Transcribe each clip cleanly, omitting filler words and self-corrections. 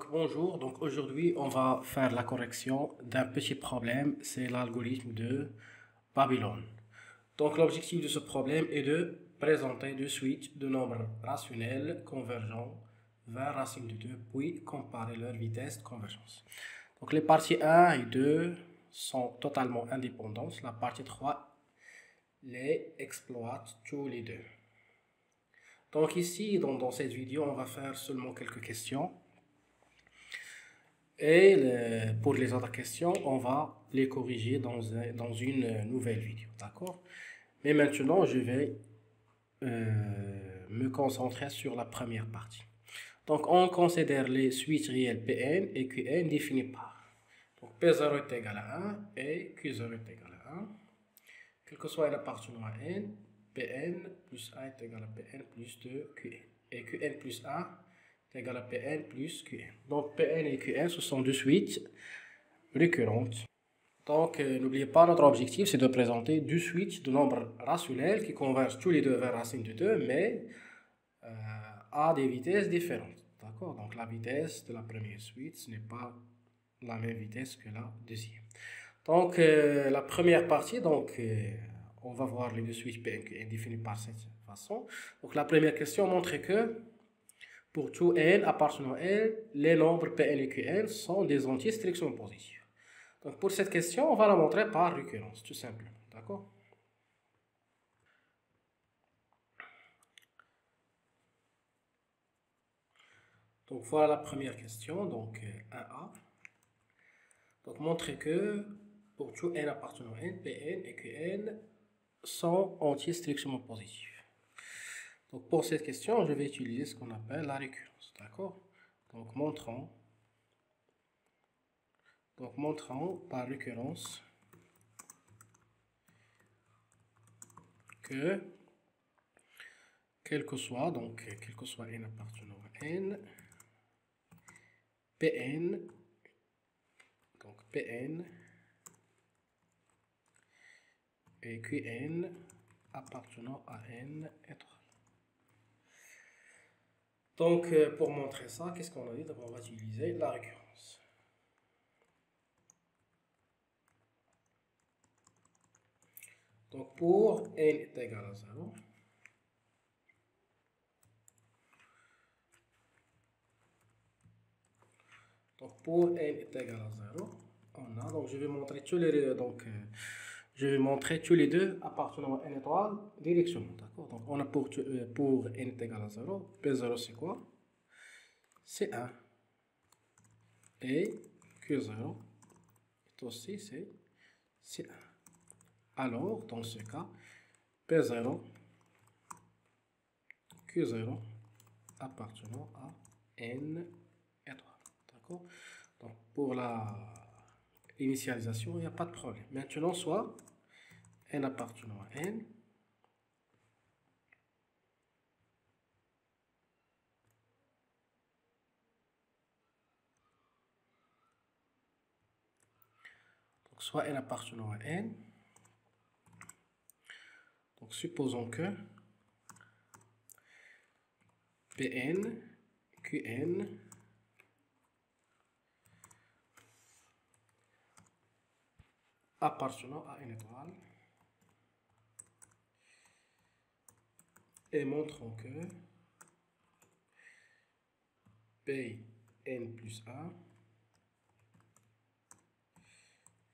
Donc bonjour, donc aujourd'hui on va faire la correction d'un petit problème, c'est l'algorithme de Babylone. Donc l'objectif de ce problème est de présenter deux suites de nombres rationnels convergents vers racine de 2, puis comparer leur vitesse de convergence. Donc les parties 1 et 2 sont totalement indépendantes, la partie 3 les exploite tous les deux. Donc ici, dans cette vidéo, on va faire seulement quelques questions. Et pour les autres questions, on va les corriger dans une nouvelle vidéo, d'accord? Mais maintenant, je vais me concentrer sur la première partie. Donc, on considère les suites réelles Pn et Qn définies par. Donc, P0 est égal à 1 et Q0 est égal à 1. Quel que soit n appartenant à n, Pn plus 1 est égal à Pn plus 2 Qn. Et Qn plus 1 est égal à Pn plus Qn. Donc Pn et Qn, ce sont deux suites récurrentes. Donc n'oubliez pas, notre objectif c'est de présenter deux suites de nombres rationnels qui convergent tous les deux vers racine de 2, mais à des vitesses différentes. D'accord? Donc la vitesse de la première suite, ce n'est pas la même vitesse que la deuxième. Donc la première partie, on va voir les deux suites Pn et Qn définies par cette façon. Donc la première question montre que pour tout n appartenant à L, les nombres Pn et Qn sont des entiers strictement positifs. Donc pour cette question, on va la montrer par récurrence, tout simplement. D'accord? Donc voilà la première question, donc 1a. Donc montrer que pour tout n appartenant à n, Pn et Qn sont entiers strictement positifs. Donc pour cette question, je vais utiliser ce qu'on appelle la récurrence, d'accord? Donc montrons par récurrence que quel que soit n appartenant à n, Pn et Qn appartenant à n étoile. Donc, pour montrer ça, qu'est-ce qu'on a dit? On va utiliser la récurrence. Donc, pour n est égal à 0, on a, donc je vais montrer tous les deux appartenant à n étoile directement, d'accord? Donc, on a pour n est égal à 0, P0 c'est quoi? C'est 1. Et Q0 est aussi c'est 1. Alors, dans ce cas, P0, Q0 appartenant à n étoile. D'accord? Donc, pour l'initialisation, il n'y a pas de problème. Maintenant, soit n appartenant à n, donc soit n appartenant à n. Donc, supposons que Pn, Qn appartenant à n étoile et montrons que Pn plus 1,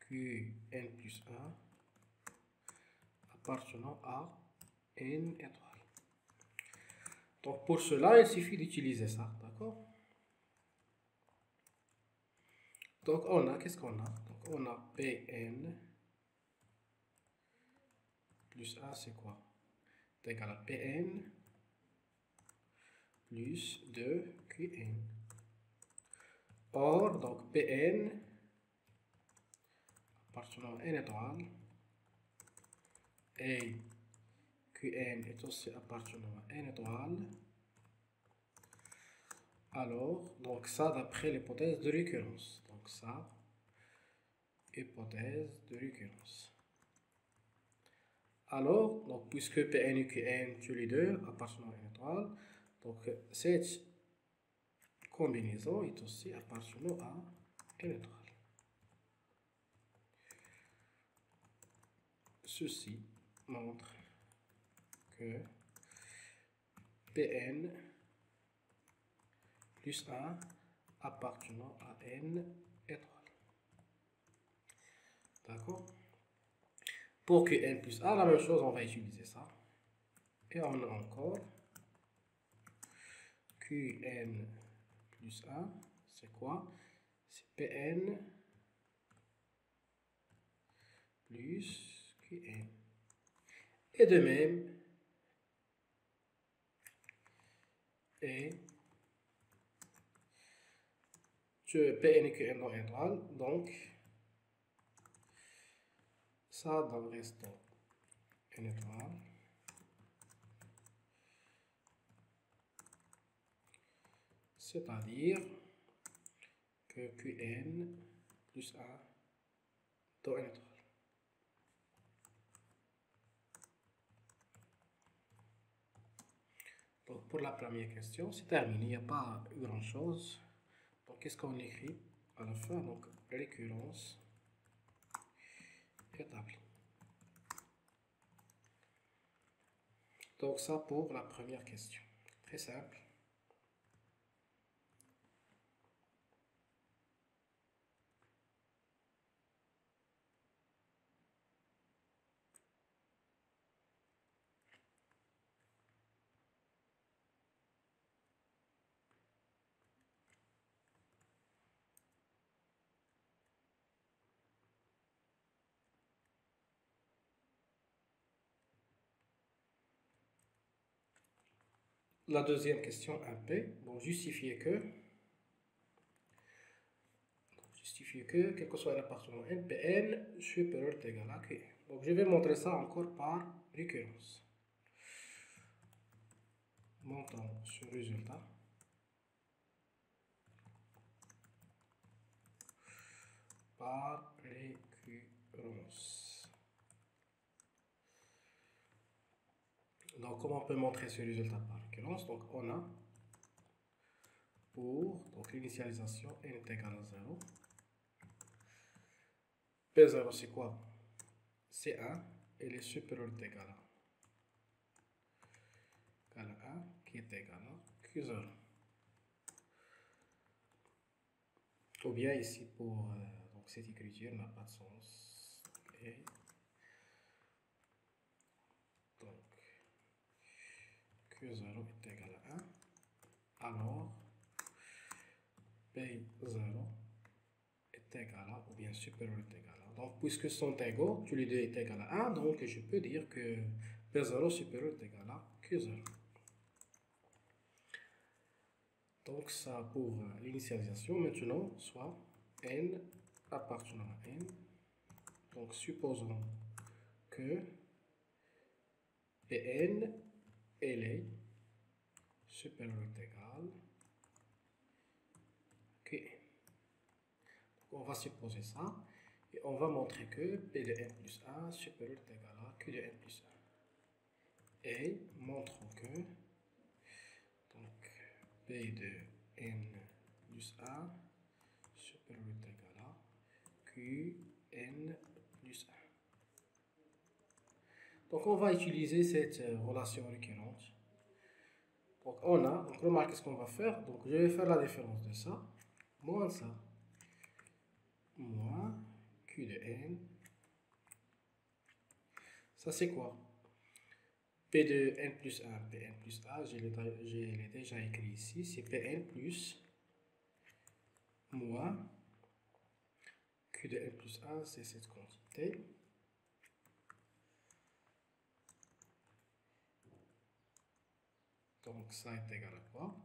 Qn plus 1 appartenant à n étoile. Donc pour cela, il suffit d'utiliser ça, d'accord? Donc on a, qu'est-ce qu'on a? Donc on a Pn plus 1, c'est quoi? C'est égal à Pn plus 2 Qn. Or, donc Pn appartenant à n étoile et Qn est aussi appartenant à n étoile. Alors, donc ça d'après l'hypothèse de récurrence. Donc ça, hypothèse de récurrence. Alors, donc puisque Pn et Qn tous les deux appartenant à n étoile, donc cette combinaison est aussi appartenant à n étoile. Ceci montre que Pn plus 1 appartenant à n étoile. D'accord? Pour Qn plus A, la même chose, on va utiliser ça. Et on a encore Qn plus 1, c'est quoi? C'est Pn plus Qn. Et de même, et Pn et Qn dans étoile, donc ça dans le restant n étoile. C'est-à-dire que Qn plus 1 dans n étoile. Donc pour la première question, c'est terminé, il n'y a pas grand chose. Donc qu'est-ce qu'on écrit à la fin? Donc récurrence établie. Donc ça pour la première question. Très simple. La deuxième question 1P, bon, justifier que, quel que soit l'appartenant NPN, supérieur ou égal à Qn. Donc je vais montrer ça encore par récurrence. Montons ce résultat par récurrence. Donc comment on peut montrer ce résultat par récurrence? Donc on a pour l'initialisation n est égal à 0. P0 c'est quoi? C'est 1 et les supérieurs est égal à 1 qui est égal à Q0. Ou bien ici pour donc cette écriture n'a pas de sens. Et donc Q0 est égal à 1. Alors P0 est égal à, ou bien supérieur est égal à. Donc puisque sont égaux, tous les deux est égal à 1, donc je peux dire que P0 supérieur est égal à Q0. Donc ça pour l'initialisation, maintenant, soit n appartenant à n. Donc supposons que Pn elle est supérieur ou égal à Qn. On va supposer ça et on va montrer que P de n plus 1 supérieur ou égal à Q de n plus 1. Et montrons que donc P de n plus 1 supérieur ou égal à Qn plus 1. Donc on va utiliser cette relation récurrente. Donc on a, donc remarquez ce qu'on va faire. Donc je vais faire la différence de ça, moins ça, moins Q de n. Ça c'est quoi? P de n plus 1, Pn plus A, je l'ai déjà écrit ici, c'est Pn plus moins Q de n plus 1, c'est cette quantité. Donc ça est égal à quoi?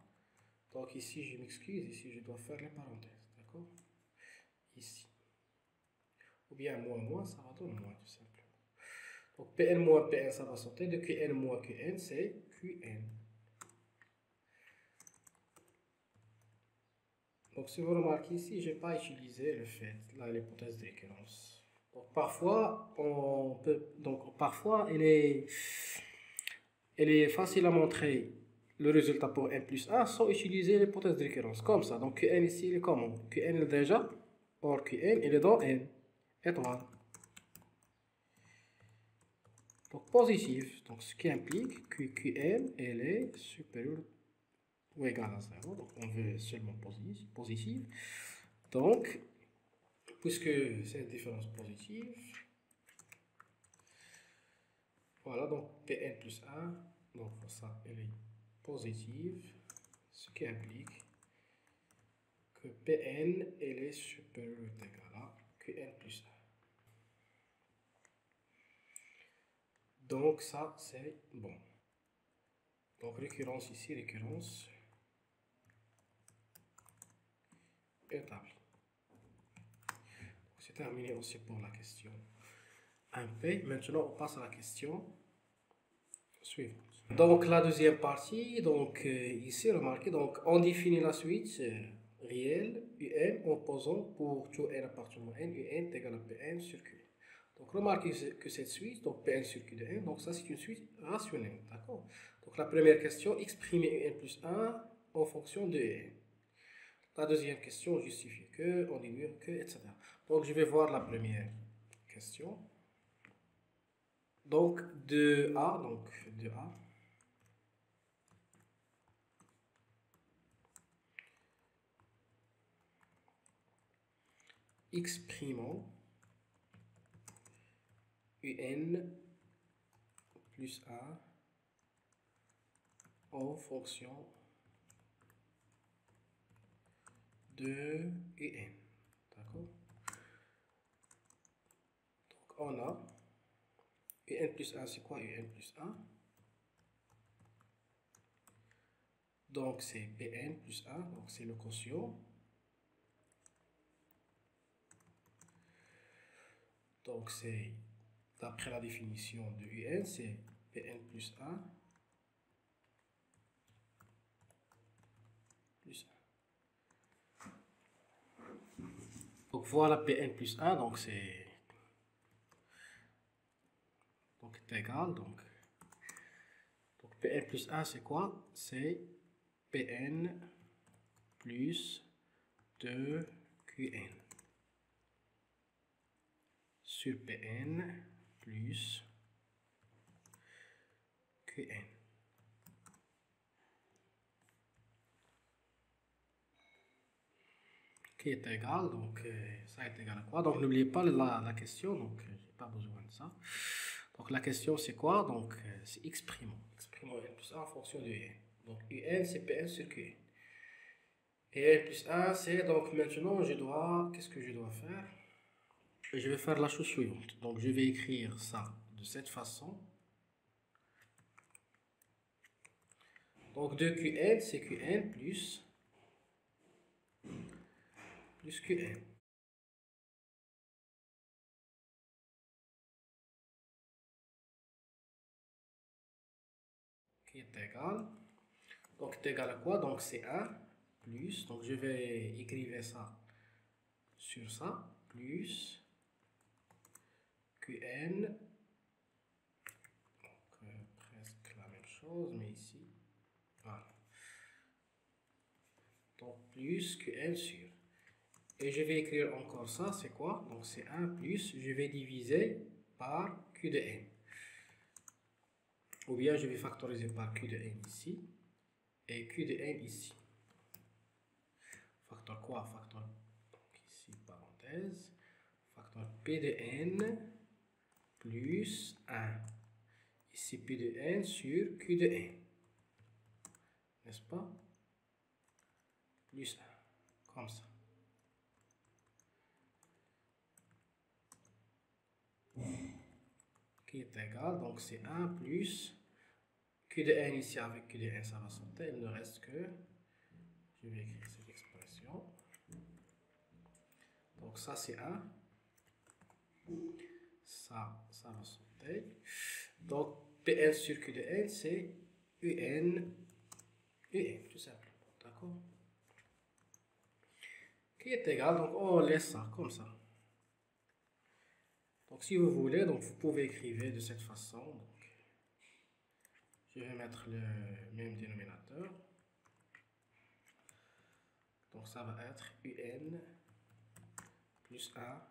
Donc ici, je m'excuse, ici je dois faire les parenthèses, d'accord? Ici. Ou bien moins, ça va donner moins tout simplement. Donc Pn moins Pn, ça va sortir de Qn moins Qn, c'est Qn. Donc si vous remarquez ici, je n'ai pas utilisé le fait, l'hypothèse de récurrence. Donc parfois, elle est facile à montrer le résultat pour n plus 1 sans utiliser l'hypothèse de récurrence. Comme ça. Donc Qn ici, il est comment? Qn est déjà. Or Qn, il est dans n. Étoile. Donc positif. Donc ce qui implique que Qn, elle est supérieure ou égale à 0. Donc on veut seulement positive. Donc, puisque c'est une différence positive, voilà, donc Pn plus 1, donc ça, elle est positive, ce qui implique que Pn, elle est supérieure ou égale à Qn plus 1. Donc ça, c'est bon. Donc récurrence ici, récurrence établie. C'est terminé aussi pour la question 1P. Maintenant, on passe à la question suivante. Donc la deuxième partie, donc ici remarquez, donc on définit la suite réelle UN en posant pour tout n appartenant à n, UN est égal à Pn sur Q. Donc remarquez que cette suite, donc Pn sur Q de n, donc ça c'est une suite rationnelle, d'accord? Donc la première question, exprimer UN plus 1 en fonction de n. La deuxième question, justifier que, on déduire que, etc. Donc je vais voir la première question. Donc de A, exprimons UN plus 1 en fonction de UN. D'accord? Donc on a UN plus 1, c'est quoi UN plus 1? Donc c'est Pn plus 1, donc c'est le quotient. Donc c'est, d'après la définition de UN, c'est Pn plus 1 plus 1. Donc voilà Pn plus 1, donc c'est égal, donc Pn plus 1 c'est quoi? C'est Pn plus 2Qn sur Pn plus Qn. Qui est égal, donc ça est égal à quoi? Donc n'oubliez pas la question, donc j'ai pas besoin de ça. Donc la question c'est quoi? Donc c'est exprimons n plus 1 en fonction de n. Donc un c'est Pn sur Qn. Et n plus 1 c'est, donc maintenant je dois, qu'est-ce que je dois faire? Je vais faire la chose suivante. Donc je vais écrire ça de cette façon. Donc 2Qn c'est Qn plus Qn. Qui est égal. Donc c'est égal à quoi? Donc c'est 1 plus, donc je vais écrire ça sur ça, plus Qn, donc presque la même chose, mais ici, voilà. Donc plus Qn sur. Et je vais écrire encore ça, c'est quoi? Donc c'est 1 plus, je vais diviser par Q de n. Ou bien je vais factoriser par Q de n ici, et Q de n ici. Facteur quoi? Facteur, donc ici, parenthèse, facteur P de n plus 1. Ici P de n sur Q de n. N'est-ce pas? Plus 1. Comme ça. Qui est égal, donc c'est 1 plus Q de n ici avec Q de n, ça va sauter. Il ne reste que, je vais écrire cette expression. Donc ça c'est 1. Ça va sauter. Donc Pn sur Q de n, c'est Un, tout simplement. D'accord? Qui est égal, donc on laisse ça comme ça. Donc si vous voulez, donc vous pouvez écrire de cette façon. Donc, Je vais mettre le même dénominateur. Donc ça va être UN plus 1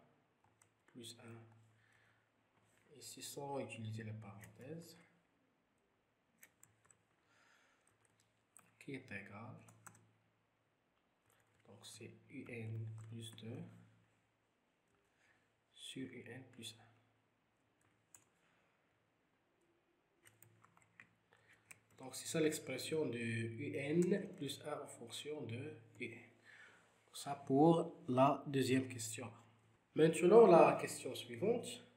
plus 1. Ici, sans utiliser les parenthèses, qui est égal. Donc c'est UN plus 2 sur UN plus 1. Donc c'est ça l'expression de UN plus 1 en fonction de UN. Ça pour la deuxième question. Maintenant la question suivante.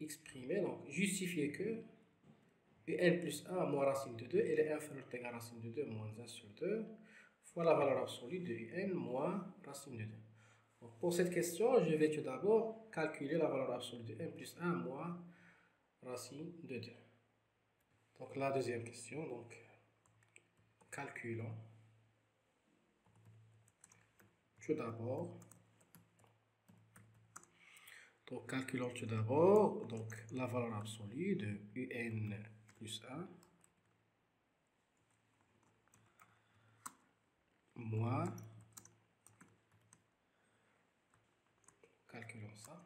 Exprimer, donc justifier que UN plus 1 moins racine de 2 est inférieur ou égal à racine de 2 moins 1 sur 2 fois la valeur absolue de UN moins racine de 2. Donc pour cette question, je vais tout d'abord calculer la valeur absolue de n plus 1 moins racine de 2. Donc la deuxième question, donc calculons tout d'abord. Donc calculons tout d'abord donc la valeur absolue de UN plus 1 moins, calculons ça.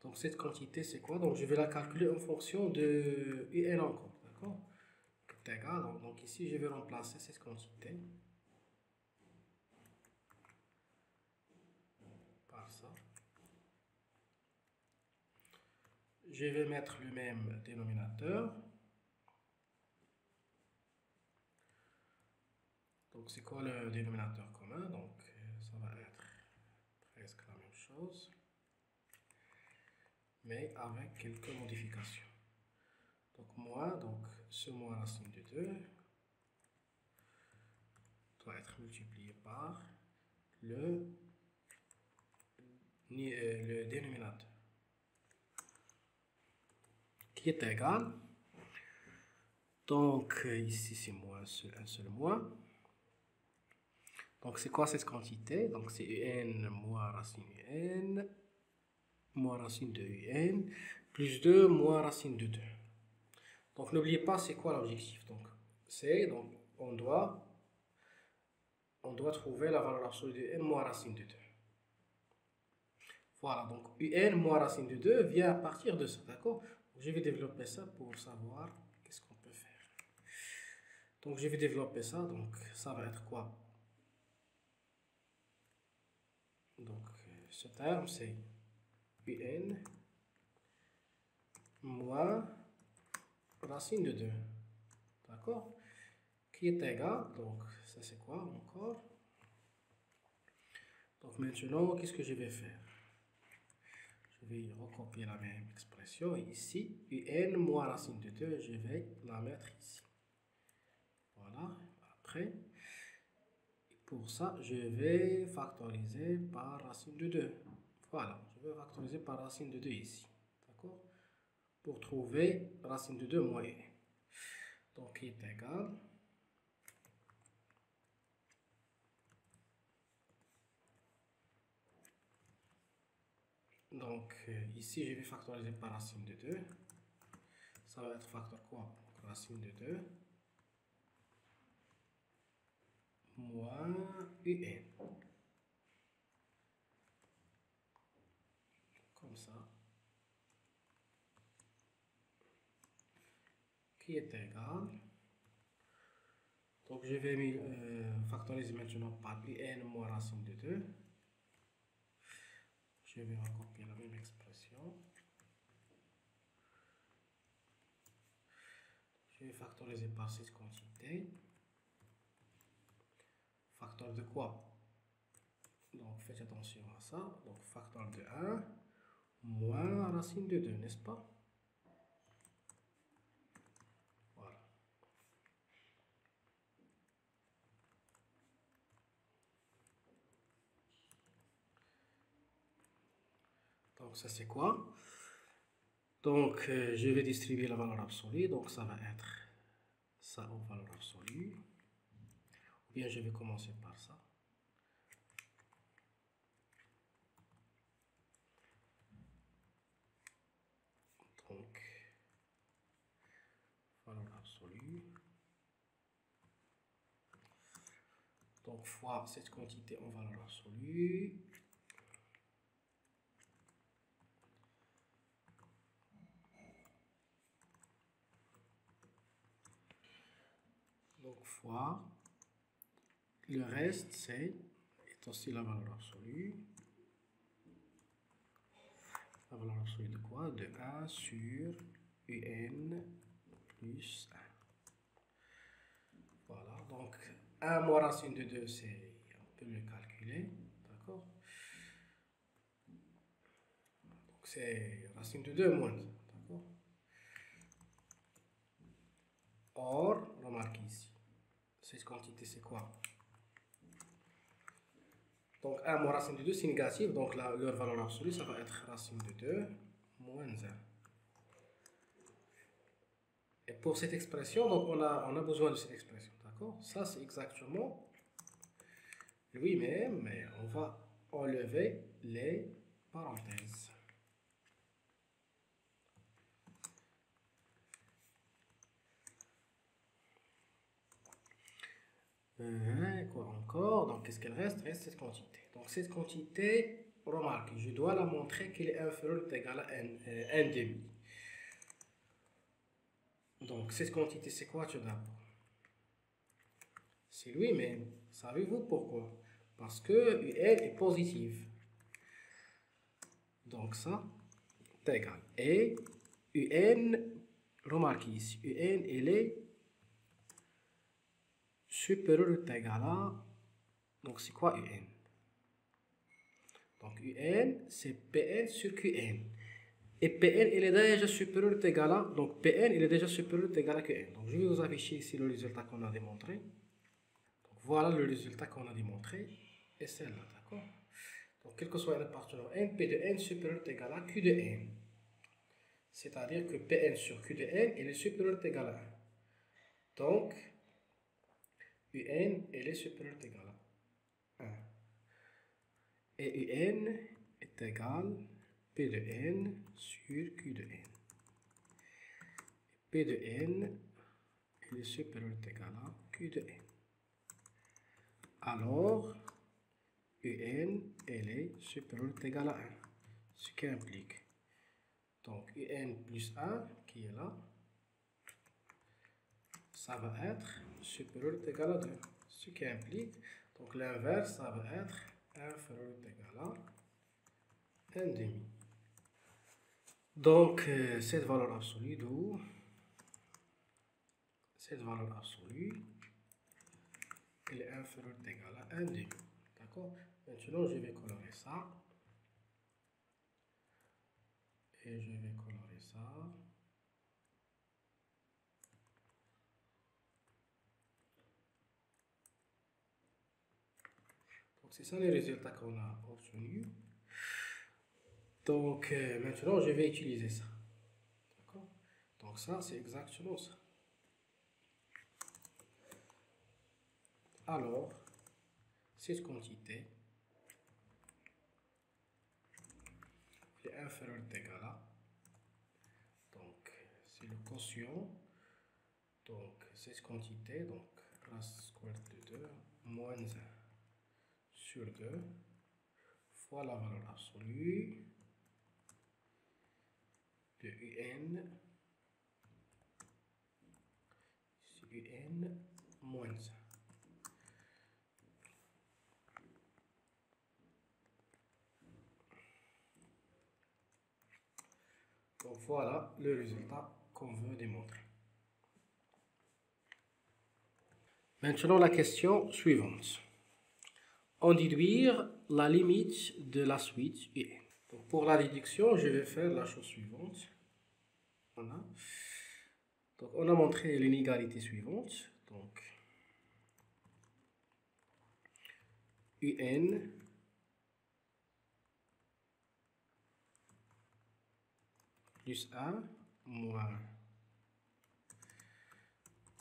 Donc cette quantité c'est quoi? Donc je vais la calculer en fonction de UN encore, d'accord? Tout égal, donc ici je vais remplacer cette quantité par ça. Je vais mettre le même dénominateur. Donc c'est quoi le dénominateur commun? Donc ça va être presque la même chose, mais avec quelques modifications. Donc moins, donc ce moins racine de 2 doit être multiplié par le dénominateur qui est égal. Donc ici c'est moins un seul moins. Donc c'est quoi cette quantité? Donc c'est UN moins racine UN moins racine de UN plus 2 moins racine de 2. Donc n'oubliez pas c'est quoi l'objectif. Donc c'est donc on doit trouver la valeur absolue de n moins racine de 2. Voilà, donc UN moins racine de 2 vient à partir de ça, d'accord? Je vais développer ça pour savoir qu'est-ce qu'on peut faire. Donc je vais développer ça, donc ça va être quoi? Donc ce terme c'est UN moins racine de 2, d'accord? Qui est égal, donc ça c'est quoi encore? Donc maintenant, qu'est-ce que je vais faire? Je vais recopier la même expression ici, UN moins racine de 2, je vais la mettre ici. Voilà, après, pour ça, je vais factoriser par racine de 2. Voilà, je vais factoriser par racine de 2 ici, d'accord? Pour trouver racine de 2 moins 1. Donc, qui est égal. Donc, ici, je vais factoriser par racine de 2. Ça va être facteur quoi? Racine de 2 moins UN. Comme ça. Qui est égal. Donc, je vais factoriser maintenant par UN moins racine de 2. Je vais recopier la même expression. Je vais factoriser par cette quantité. Facteur de quoi? Donc faites attention à ça. Donc facteur de 1 moins racine de 2, n'est-ce pas? Voilà. Donc ça c'est quoi? Donc je vais distribuer la valeur absolue. Donc ça va être ça en valeur absolue. Ou bien je vais commencer par ça. absolue. Donc, fois cette quantité en valeur absolue. Donc, fois le reste, est aussi la valeur absolue. La valeur absolue de quoi? De 1 sur UN plus 1. Voilà, donc 1 moins racine de 2, on peut le calculer, d'accord? Donc c'est racine de 2 moins 1, d'accord? Or, remarquez ici, cette quantité c'est quoi? Donc 1 moins racine de 2 c'est négatif, donc leur valeur absolue ça va être racine de 2 moins 1. Et pour cette expression, donc on a besoin de cette expression, d'accord? Ça c'est exactement lui-même, mais on va enlever les parenthèses. Quoi encore? Donc, qu'est-ce qu'elle reste? Reste cette quantité. Donc, cette quantité, remarquez, je dois la montrer qu'elle est inférieure ou égale à 1 demi. Donc, cette quantité, c'est quoi tout d'abord? C'est lui-même. Savez-vous pourquoi? Parce que UN est positive. Donc, ça est égal. Et UN, remarquez ici, UN, elle est supérieure ou égale à... Donc, c'est quoi UN? Donc, UN, c'est PN sur QN. Et Pn, il est déjà supérieur ou égal à... Donc, Pn, il est déjà supérieur ou égal à Qn. Donc, je vais vous afficher ici le résultat qu'on a démontré. Donc, voilà le résultat qu'on a démontré. Et celle-là, d'accord? Donc, quel que soit n appartenant n, P de n supérieur ou égal à Q de n. C'est-à-dire que Pn sur Q de n, il est supérieur ou égal à 1. Donc, Un, il est supérieur ou égal à 1. Et Un est égal P de n sur Q de n. P de n, il est supérieur ou égal à Q de n. Alors, UN, elle est supérieure ou égale à 1. Ce qui implique, donc UN plus 1, qui est là, ça va être supérieur ou égal à 2. Ce qui implique, donc l'inverse, ça va être inférieur ou égal à 1 demi. Donc, cette valeur absolue d'où? Cette valeur absolue, elle est inférieure ou égale à 1 demi. D'accord? Maintenant, je vais colorer ça. Et je vais colorer ça. Donc, c'est ça les résultats qu'on a obtenus. Donc, maintenant, je vais utiliser ça. D'accord? Donc, ça, c'est exactement ça. Alors, cette quantité est inférieure ou égale à. Donc, c'est le quotient. Donc, cette quantité, donc, racine square de 2 moins 1 sur 2 fois la valeur absolue de UN sur UN moins 1. Donc voilà le résultat qu'on veut démontrer. Maintenant la question suivante. En déduire la limite de la suite UN. Donc pour la déduction, je vais faire la chose suivante. Voilà. Donc on a montré l'inégalité suivante. Donc UN plus 1 moins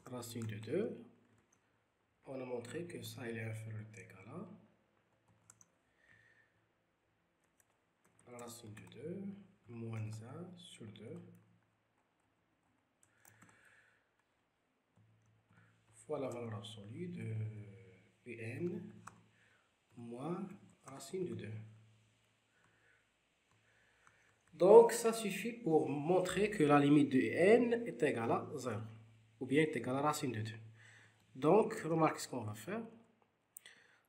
racine de 2. On a montré que ça il est inférieur ou égal à racine de 2 moins 1 sur 2 fois la valeur absolue de un moins racine de 2. Donc, ça suffit pour montrer que la limite de n est égale à 0, ou bien est égale à racine de 2. Donc, remarquez ce qu'on va faire.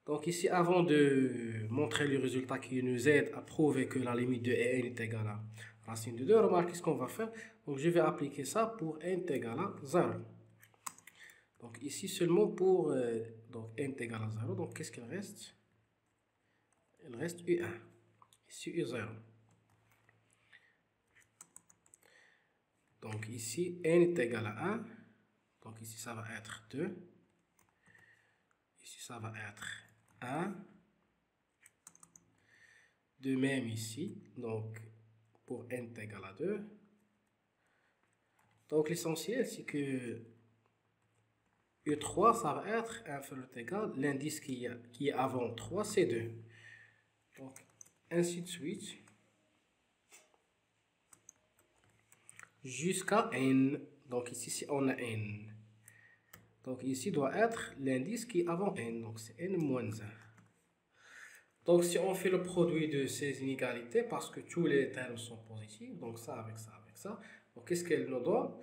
Donc ici, avant de montrer le résultat qui nous aide à prouver que la limite de n est égale à racine de 2, remarquez ce qu'on va faire. Donc je vais appliquer ça pour n est égal à 0. Donc ici seulement pour donc n est égal à 0. Donc qu'est-ce qu'il reste? Il reste U1. Ici U0. Donc ici n est égal à 1. Donc ici ça va être 2. Ici ça va être 1. De même ici, donc pour n est égal à 2. Donc l'essentiel c'est que U3 ça va être inférieur ou égal, l'indice qui est avant 3 c'est 2. Donc ainsi de suite jusqu'à n. Donc ici si on a n. Donc ici doit être l'indice qui est avant n, donc c'est n moins 1. Donc si on fait le produit de ces inégalités, parce que tous les termes sont positifs, donc ça avec ça avec ça, donc qu'est-ce qu'elle nous donne?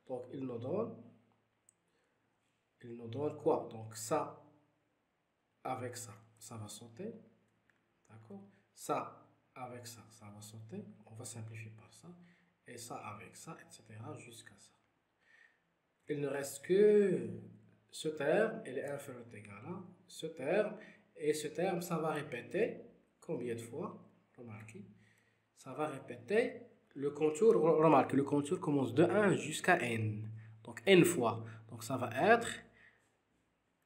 Donc il nous donne quoi? Donc ça avec ça, ça va sauter, d'accord? Ça avec ça, ça va sauter, on va simplifier par ça, et ça avec ça, etc. jusqu'à ça. Il ne reste que ce terme, il est inférieur ou égal à ce terme, et ce terme, ça va répéter combien de fois? Remarquez, ça va répéter le contour. Remarquez, le contour commence de 1 jusqu'à n. Donc n fois. Donc ça va être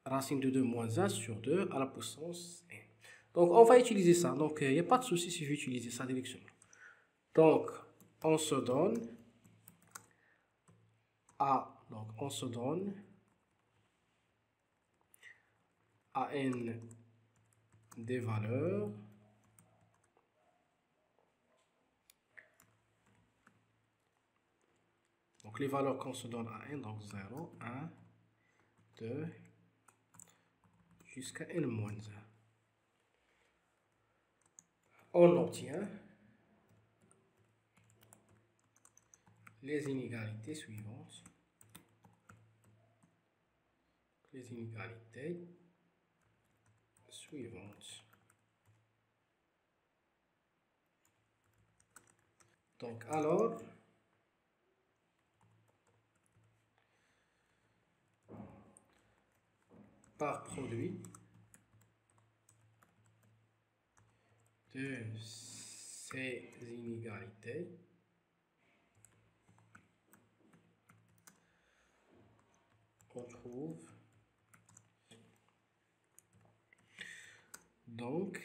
racine de 2 moins 1 sur 2 à la puissance n. Donc on va utiliser ça. Donc il n'y a pas de souci si je vais utiliser ça directement. Donc on se donne à, donc on se donne à n des valeurs donc les valeurs qu'on se donne à n, donc 0, 1, 2, jusqu'à n moins 1. On obtient les inégalités suivantes. Les inégalités suivantes. Donc alors, par produit de ces inégalités, on trouve donc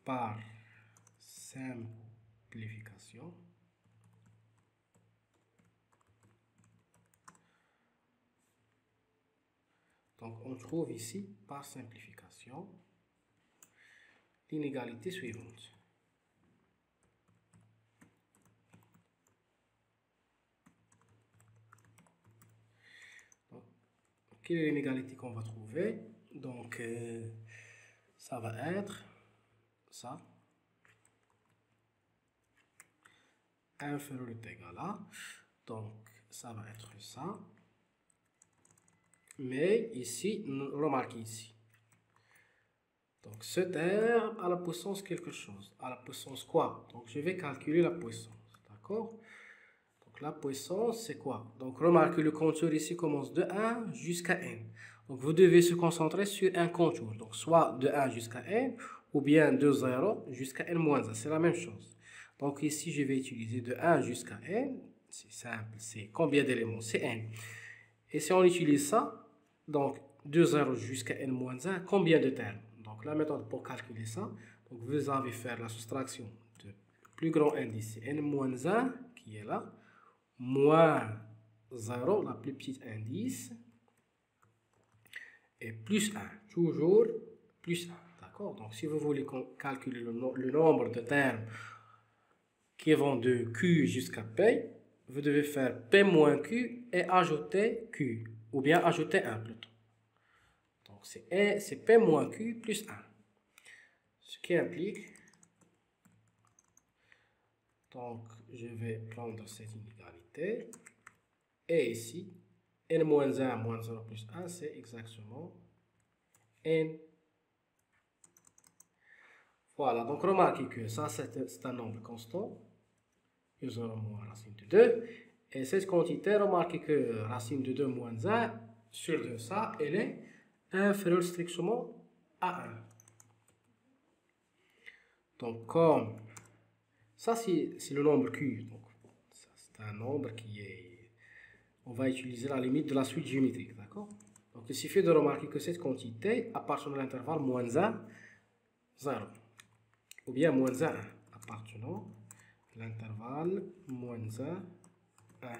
par simplification donc on trouve ici par simplification l'inégalité suivante. Donc, quelle est l'inégalité qu'on va trouver? Donc ça va être ça inférieur ou égal à, donc ça va être ça, mais ici, remarquez ici, donc ce terme à la puissance quelque chose, à la puissance quoi? Donc je vais calculer la puissance, d'accord? Donc la puissance c'est quoi? Donc remarquez le contour ici commence de 1 jusqu'à n, donc vous devez se concentrer sur un contour, donc soit de 1 jusqu'à n, ou bien de 0 jusqu'à n moins 1, c'est la même chose. Donc ici, je vais utiliser de 1 jusqu'à n. C'est simple, c'est combien d'éléments? C'est n. Et si on utilise ça, donc de 0 jusqu'à n moins 1, combien de termes? Donc la méthode pour calculer ça, donc vous allez faire la soustraction de plus grand indice, c'est n moins 1 qui est là, moins 0, la plus petite indice, et plus 1, toujours plus 1. D'accord? Donc si vous voulez calculer le nombre de termes qui vont de Q jusqu'à P, vous devez faire P moins Q et ajouter Q, ou bien ajouter 1 plutôt. Donc c'est P moins Q plus 1. Ce qui implique, donc je vais prendre cette inégalité, et ici, n moins 1 moins 0 plus 1, c'est exactement n. Voilà, donc remarquez que ça c'est un nombre constant, nous aurons moins racine de 2, et cette quantité, remarquez que racine de 2 moins 1 sur 2, ça, elle est inférieure strictement à 1. Donc comme ça c'est le nombre Q, donc c'est un nombre qui est, on va utiliser la limite de la suite géométrique, d'accord? Donc il suffit de remarquer que cette quantité appartient à l'intervalle moins 1, 0, ou bien moins 1, appartenant à l'intervalle moins 1, 1.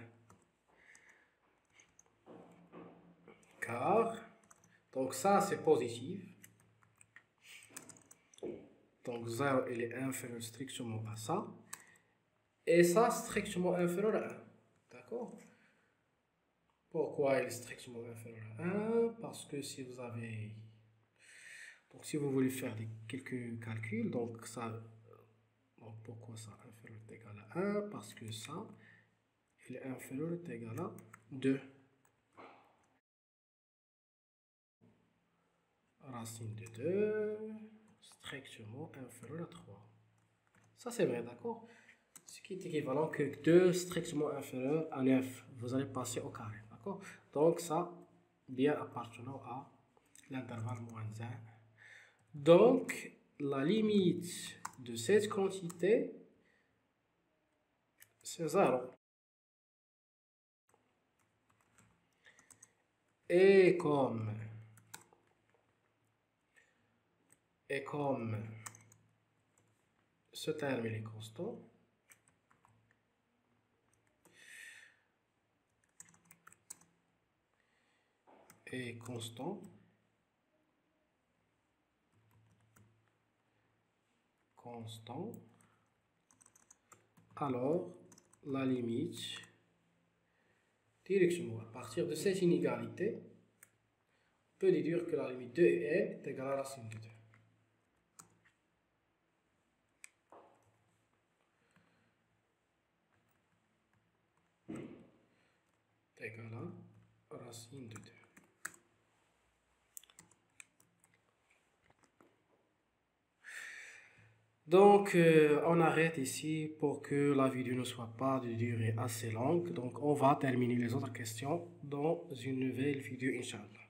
Car, donc ça c'est positif, donc 0 il est inférieur strictement à ça, et ça strictement inférieur à 1, d'accord? Pourquoi il est strictement inférieur à 1? Parce que si vous avez, donc si vous voulez faire quelques calculs, donc ça, donc pourquoi ça inférieur est égal à 1? Parce que ça, il est inférieur est égal à 2. Racine de 2, strictement inférieur à 3. Ça c'est vrai, d'accord? Ce qui est équivalent que 2 strictement inférieur à 9. Vous allez passer au carré, d'accord? Donc ça, bien appartenant à l'intervalle moins 1. Donc, la limite de cette quantité, c'est 0. Et comme ce terme il est constant, alors la limite, directement à partir de cette inégalité, on peut déduire que la limite de n est égale à la racine de 2. Égale à racine de 2. Donc, on arrête ici pour que la vidéo ne soit pas de durée assez longue. Donc, on va terminer les autres questions dans une nouvelle vidéo, Inch'Allah.